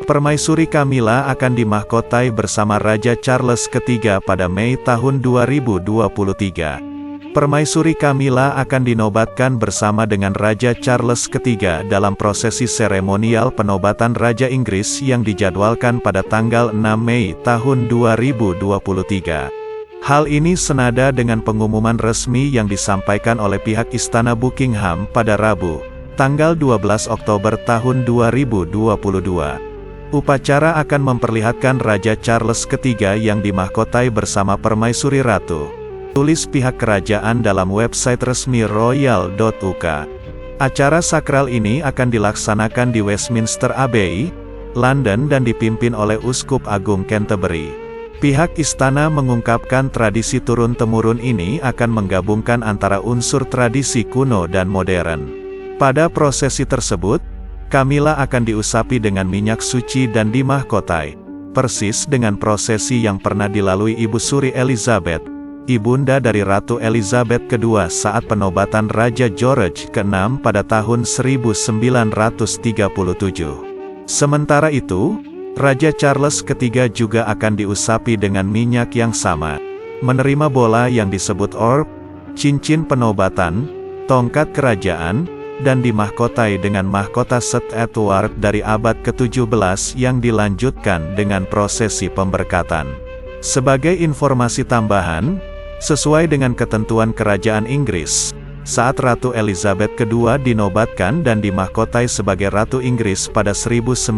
Permaisuri Camilla akan dimahkotai bersama Raja Charles III pada Mei tahun 2023. Permaisuri Camilla akan dinobatkan bersama dengan Raja Charles III dalam prosesi seremonial penobatan Raja Inggris yang dijadwalkan pada tanggal 6 Mei tahun 2023. Hal ini senada dengan pengumuman resmi yang disampaikan oleh pihak Istana Buckingham pada Rabu, tanggal 12 Oktober tahun 2022. Upacara akan memperlihatkan Raja Charles III yang dimahkotai bersama Permaisuri Ratu. Tulis pihak kerajaan dalam website resmi royal.uk. Acara sakral ini akan dilaksanakan di Westminster Abbey, London dan dipimpin oleh Uskup Agung Canterbury. Pihak istana mengungkapkan tradisi turun-temurun ini akan menggabungkan antara unsur tradisi kuno dan modern. Pada prosesi tersebut, Camilla akan diusapi dengan minyak suci dan dimahkotai, persis dengan prosesi yang pernah dilalui Ibu Suri Elizabeth, ibunda dari Ratu Elizabeth II saat penobatan Raja George ke-6 pada tahun 1937. Sementara itu, Raja Charles III juga akan diusapi dengan minyak yang sama, menerima bola yang disebut orb, cincin penobatan, tongkat kerajaan, dan dimahkotai dengan mahkota St. Edward dari abad ke-17 yang dilanjutkan dengan prosesi pemberkatan. Sebagai informasi tambahan, sesuai dengan ketentuan kerajaan Inggris, saat Ratu Elizabeth II dinobatkan dan dimahkotai sebagai Ratu Inggris pada 1953,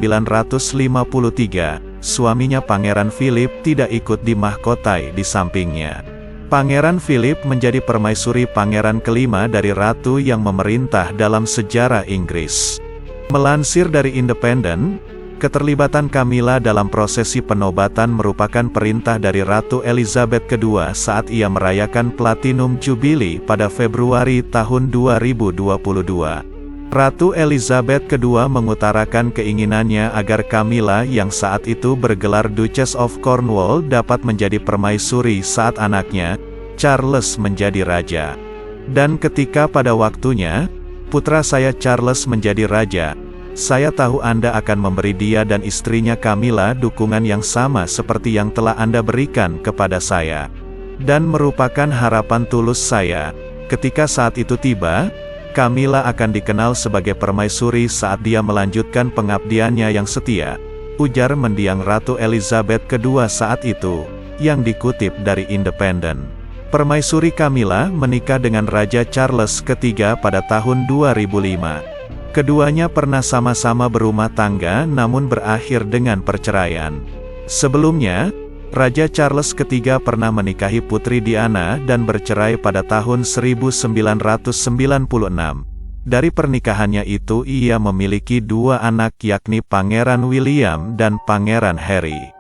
suaminya Pangeran Philip tidak ikut dimahkotai di sampingnya. Pangeran Philip menjadi permaisuri pangeran kelima dari ratu yang memerintah dalam sejarah Inggris. Melansir dari Independent, keterlibatan Camilla dalam prosesi penobatan merupakan perintah dari Ratu Elizabeth II saat ia merayakan Platinum Jubilee pada Februari tahun 2022. Ratu Elizabeth II mengutarakan keinginannya agar Camilla yang saat itu bergelar Duchess of Cornwall dapat menjadi permaisuri saat anaknya, Charles menjadi raja. Dan ketika pada waktunya, putra saya Charles menjadi raja, saya tahu Anda akan memberi dia dan istrinya Camilla dukungan yang sama seperti yang telah Anda berikan kepada saya. Dan merupakan harapan tulus saya, ketika saat itu tiba, Camilla akan dikenal sebagai permaisuri saat dia melanjutkan pengabdiannya yang setia, ujar mendiang Ratu Elizabeth II saat itu, yang dikutip dari Independent. Permaisuri Camilla menikah dengan Raja Charles III pada tahun 2005. Keduanya pernah sama-sama berumah tangga namun berakhir dengan perceraian. Sebelumnya, Raja Charles III pernah menikahi Putri Diana dan bercerai pada tahun 1996. Dari pernikahannya itu ia memiliki dua anak yakni Pangeran William dan Pangeran Harry.